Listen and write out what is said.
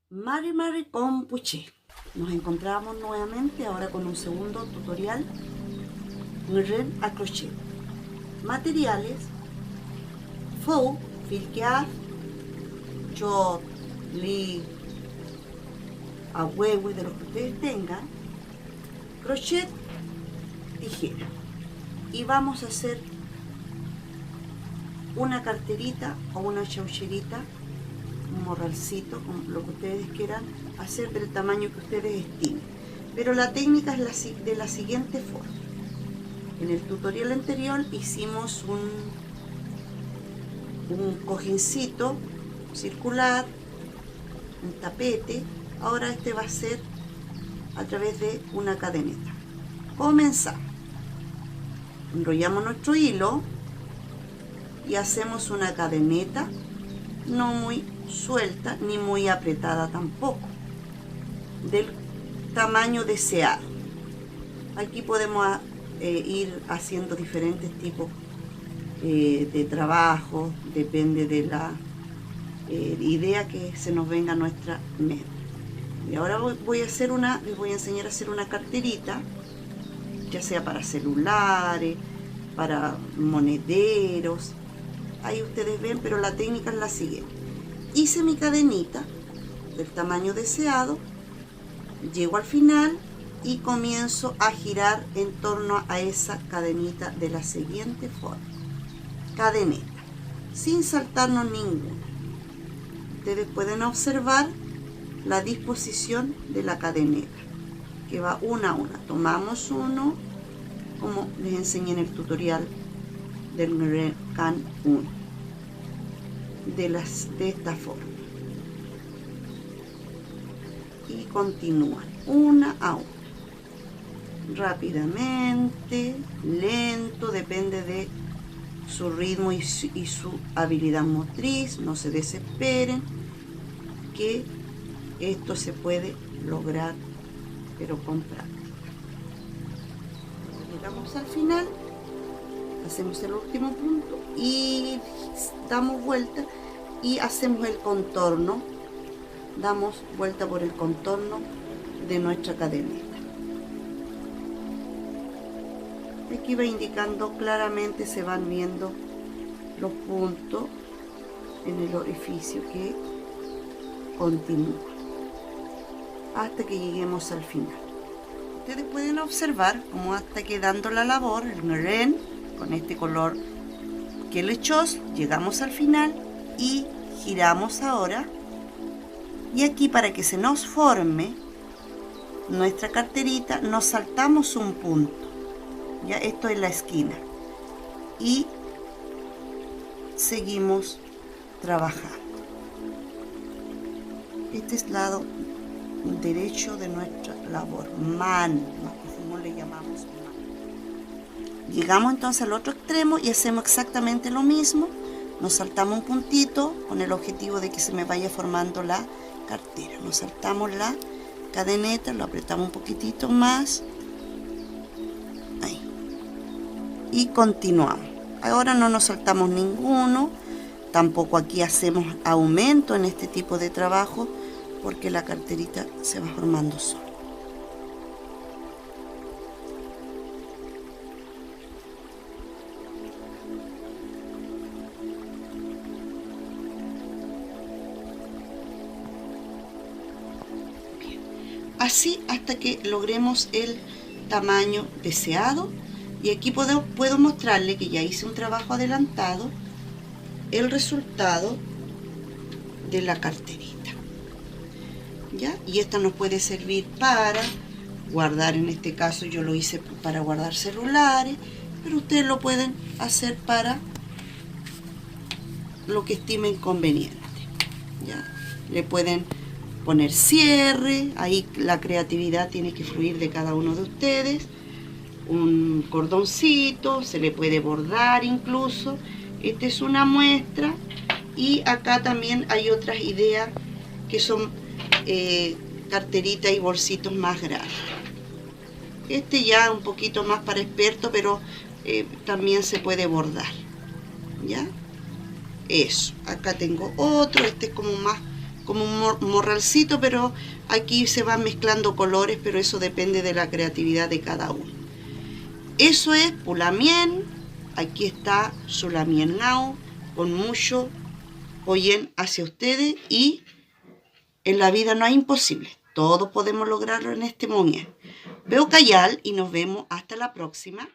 Mari con Puché. Nos encontramos nuevamente ahora con un segundo tutorial Ngren a crochet. Materiales: faux, fil keaf, chot, li, ahuehui, de los que ustedes tengan, crochet, tijera. Y vamos a hacer una carterita o una chaucherita, un morralcito, como lo que ustedes quieran hacer, del tamaño que ustedes estimen. Pero la técnica es de la siguiente forma. En el tutorial anterior hicimos un cojincito circular, un tapete. Ahora este va a ser a través de una cadeneta. Comenzamos. Enrollamos nuestro hilo y hacemos una cadeneta, no muy suelta ni muy apretada tampoco, del tamaño deseado. Aquí podemos ir haciendo diferentes tipos de trabajo, depende de la idea que se nos venga a nuestra mente. Y ahora les voy a enseñar a hacer una carterita, ya sea para celulares, para monederos. Ahí ustedes ven, pero la técnica es la siguiente. Hice mi cadenita del tamaño deseado, llego al final y comienzo a girar en torno a esa cadenita de la siguiente forma. Cadeneta, sin saltarnos ninguna. Ustedes pueden observar la disposición de la cadeneta, que va una a una. Tomamos uno, como les enseñé en el tutorial del Ngren Can 1, de esta forma, y continúan una a una, rápidamente, lento, depende de su ritmo y su habilidad motriz. No se desesperen, que esto se puede lograr, pero con práctica. Llegamos al final, hacemos el último punto y damos vuelta y hacemos el contorno. Damos vuelta por el contorno de nuestra cadeneta. Aquí va indicando claramente, se van viendo los puntos en el orificio que continúa hasta que lleguemos al final. Ustedes pueden observar cómo hasta que dando la labor, el Ngren, con este color que le echó, llegamos al final y giramos ahora. Y aquí, para que se nos forme nuestra carterita, nos saltamos un punto. Ya esto es la esquina. Y seguimos trabajando. Este es el lado derecho de nuestra labor, mano, como le llamamos mano. Llegamos entonces al otro extremo y hacemos exactamente lo mismo. Nos saltamos un puntito con el objetivo de que se me vaya formando la cartera. Nos saltamos la cadeneta, lo apretamos un poquitito más, ahí, y continuamos. Ahora no nos saltamos ninguno, tampoco aquí hacemos aumento en este tipo de trabajo, porque la carterita se va formando sola. Bien. Así hasta que logremos el tamaño deseado. Y aquí puedo mostrarle que ya hice un trabajo adelantado, el resultado de la carterita. ¿Ya? Y esta nos puede servir para guardar, en este caso yo lo hice para guardar celulares, pero ustedes lo pueden hacer para lo que estimen conveniente. ¿Ya? Le pueden poner cierre, ahí la creatividad tiene que fluir de cada uno de ustedes. Un cordoncito, se le puede bordar incluso. Esta es una muestra, y acá también hay otras ideas que son carteritas y bolsitos más grandes. Este ya un poquito más para experto, pero también se puede bordar. ¿Ya? Eso, acá tengo otro, este es como un morralcito, pero aquí se van mezclando colores, pero eso depende de la creatividad de cada uno. Eso es Pulamien. Aquí está su Lamien Ngao, con mucho oyen hacia ustedes, y en la vida no hay imposible. Todos podemos lograrlo en este momento. Veo Cayal y nos vemos hasta la próxima.